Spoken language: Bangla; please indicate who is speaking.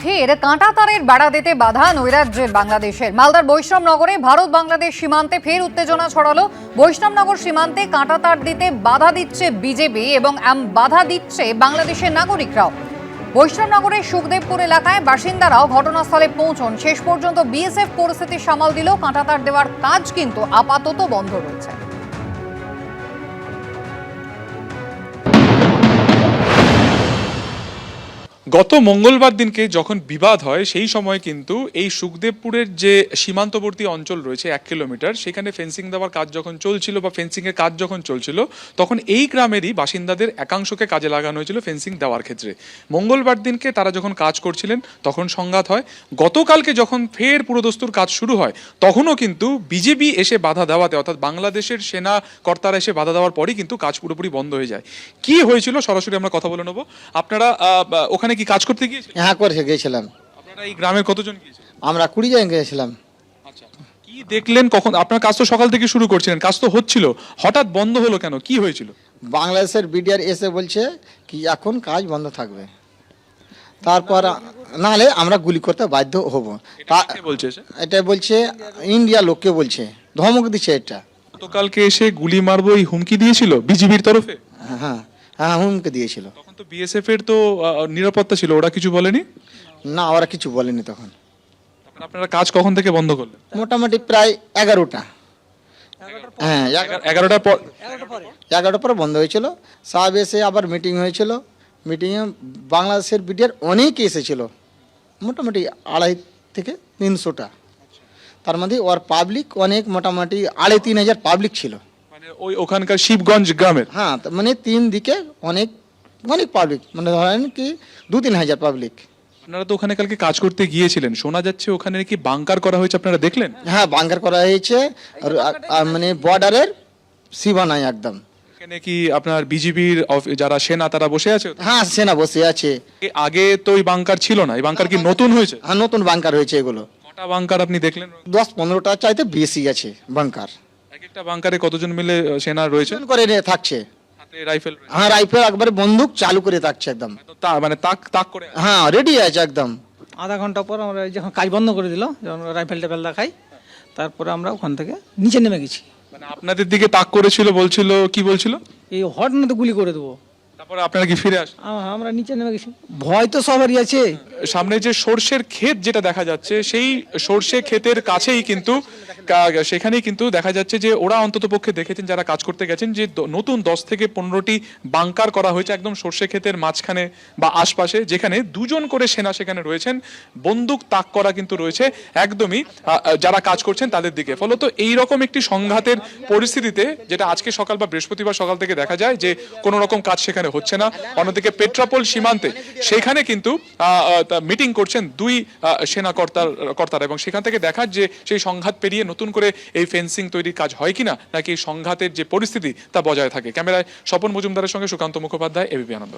Speaker 1: ফের কাঁটাতারের বেড়া দিতে বাধা নৈরাজ্যের বাংলাদেশের। মালদার বৈষ্ণবনগরে ভারত বাংলাদেশ সীমান্তে ফের উত্তেজনা ছড়ালো। বৈষ্ণবনগর সীমান্তে কাঁটাতার দিতে বাধা দিচ্ছে বিজেপি এবং বাধা দিচ্ছে বাংলাদেশের নাগরিকরাও। বৈষ্ণবনগরের সুখদেবপুর এলাকায় বাসিন্দারাও ঘটনাস্থলে পৌঁছন। শেষ পর্যন্ত বিএসএফ পরিস্থিতি সামাল দিলেও কাঁটাতার দেওয়ার কাজ কিন্তু আপাতত বন্ধ রয়েছে।
Speaker 2: গত মঙ্গলবার দিনকে যখন বিবাদ হয় সেই সময় কিন্তু এই সুখদেবপুরের যে সীমান্তবর্তী অঞ্চল রয়েছে 1 কিলোমিটার, সেখানে ফেন্সিং দেওয়ার কাজ যখন চলছিল বা ফেন্সিং এর কাজ যখন চলছিল, তখন এই গ্রামেরই বাসিন্দাদের একাংশকে কাজে লাগানো হয়েছিল ফেন্সিং দেওয়ার ক্ষেত্রে। মঙ্গলবার দিনকে তারা যখন কাজ করছিলেন তখন সংঘাত হয়। গতকালকে যখন ফের পুরোদস্তুর কাজ শুরু হয় তখনও কিন্তু বিজেপি এসে বাধা দেওয়াতে, অর্থাৎ বাংলাদেশের সেনা কর্তারা এসে বাধা দেওয়ার পরই কিন্তু কাজ পুরোপুরি বন্ধ হয়ে যায়। কি হয়েছিল সরাসরি আমরা কথা বলে নেবো। আপনারা ওখানে কি কাজ করতে গিয়েছিলেন?
Speaker 3: হ্যাঁ, করে গিয়েছিলাম।
Speaker 2: আপনারা এই গ্রামের কতজন গিয়েছিলেন?
Speaker 3: আমরা 20 জন গিয়েছিলাম।
Speaker 2: আচ্ছা, কি দেখলেন কখন? আপনার কাজ তো সকাল থেকে শুরু করছিলেন, কাজ তো হচ্ছিল, হঠাৎ বন্ধ হলো কেন? কি হয়েছিল?
Speaker 3: বাংলাদেশের বিডিআর এসে বলছে কি এখন কাজ বন্ধ থাকবে, তারপর নাহলে আমরা গুলি করতে বাধ্য হব।
Speaker 2: কে বলছে সে?
Speaker 3: এটা বলছে ইন্ডিয়া লোককে বলছে, ধমক দিচ্ছে এটা।
Speaker 2: গতকালকে এসে গুলি মারবো এই হুমকি দিয়েছিল বিজিবির তরফে?
Speaker 3: হ্যাঁ হ্যাঁ, হুমকে দিয়েছিল।
Speaker 2: তখন তো বিএসএফ এর তো নিরাপত্তা ছিল, ওরা কিছু বলেনি?
Speaker 3: না, ওরা কিছু বলেনি তখন।
Speaker 2: তখন আপনারা কাজ কখন থেকে বন্ধ করলেন?
Speaker 3: মোটামুটি প্রায় 11টা। হ্যাঁ,
Speaker 2: 11টার পর।
Speaker 3: 11টার পরে বন্ধ হয়েছিল। সাহেব এসে আবার মিটিং হয়েছিল। মিটিংয়ে বাংলাদেশের বিডিআর অনেক এসেছিল, মোটামুটি 2.5 থেকে 300টা। তার মধ্যে ওর পাবলিক অনেক, মোটামুটি 2,500-3 হাজার পাবলিক ছিল।
Speaker 2: মানে ওই ওখানকার শিবগঞ্জ গ্রামের?
Speaker 3: হ্যাঁ, মানে 3 দিকে অনেক অনেক পাবলিক, মানে ধরেন কি 2-3 হাজার পাবলিক।
Speaker 2: আপনারা তো ওখানে কালকে কাজ করতে গিয়েছিলেন, শোনা যাচ্ছে ওখানে কি বাংকার করা হয়েছে, আপনারা দেখলেন?
Speaker 3: হ্যাঁ, বাঙ্কার করা হয়েছে, আর মানে বর্ডারের সীমানায় একদম।
Speaker 2: এখানে কি আপনার বিজিবির যারা সেনা তারা বসে আছে?
Speaker 3: হ্যাঁ, সেনা বসে আছে।
Speaker 2: আগে তো এই বাংকার ছিল না, এই বাংকার কি নতুন হয়েছে?
Speaker 3: হ্যাঁ, নতুন বাঙ্কার হয়েছে এগুলো।
Speaker 2: কটা বাংকার আপনি দেখলেন?
Speaker 3: 10-15টা চাইতে বেশি আছে বাঙ্কার।
Speaker 2: এক একটা বাংকারে কতজন মিলে সেনা রয়েছে?
Speaker 3: করে থাকছে।
Speaker 2: হাতে রাইফেল?
Speaker 3: হ্যাঁ, রাইফেল একবারে বন্দুক চালু করে থাকছে একদম।
Speaker 2: মানে তাক তাক করে?
Speaker 3: হ্যাঁ, রেডি আছে একদম।
Speaker 4: আধা ঘন্টা পর আমরা যখন কাজ বন্ধ করে দিল, যখন রাইফেল টাইফেল দেখাই, তারপরে আমরা ওখান থেকে নিচে নেমে গেছি।
Speaker 2: মানে আপনাদের দিকে তাক করেছিল, বলছিল কি বলছিল?
Speaker 4: এই হট না তো গুলি করে দেবো।
Speaker 2: তারপরে আপনারা কি ফিরে আসেন?
Speaker 4: আমরা নিচে নেমে গেছি। ভয় তো সবারই আছে।
Speaker 2: সামনে যে সর্ষের ক্ষেত যেটা দেখা যাচ্ছে, সেই সর্ষে ক্ষেতের কাছেই কিন্তু সেখানেই কিন্তু দেখা যাচ্ছে যে ওরা অন্তত পক্ষে দেখেছেন, যারা কাজ করতে গেছেন, যে নতুন 10 থেকে 15টি বাংকার করা হয়েছে একদম সর্ষে ক্ষেতের মাঝখানে বা আশপাশে, যেখানে 2 জন করে সেনা সেখানে রয়েছেন, বন্দুক তাক করা কিন্তু রয়েছে একদমই যারা কাজ করছেন তাদের দিকে। ফলত এইরকম একটি সংঘাতের পরিস্থিতিতে, যেটা আজকে সকাল বা বৃহস্পতিবার সকাল থেকে দেখা যায় যে কোনো রকম কাজ সেখানে হচ্ছে না। অন্যদিকে পেট্রাপোল সীমান্তে সেখানে কিন্তু মিটিং করছেন 2 সেনা কর্তারা, এবং সেখান থেকে দেখা যে সেই সংঘাত পেরিয়ে নতুন করে এই ফেন্সিং তৈরির কাজ হয় কিনা, নাকি এই সংঘাতের যে পরিস্থিতি তা বজায় থাকে। ক্যামেরায় স্বপন মজুমদারের সঙ্গে সুকান্ত মুখোপাধ্যায়, এবিপি আনন্দ।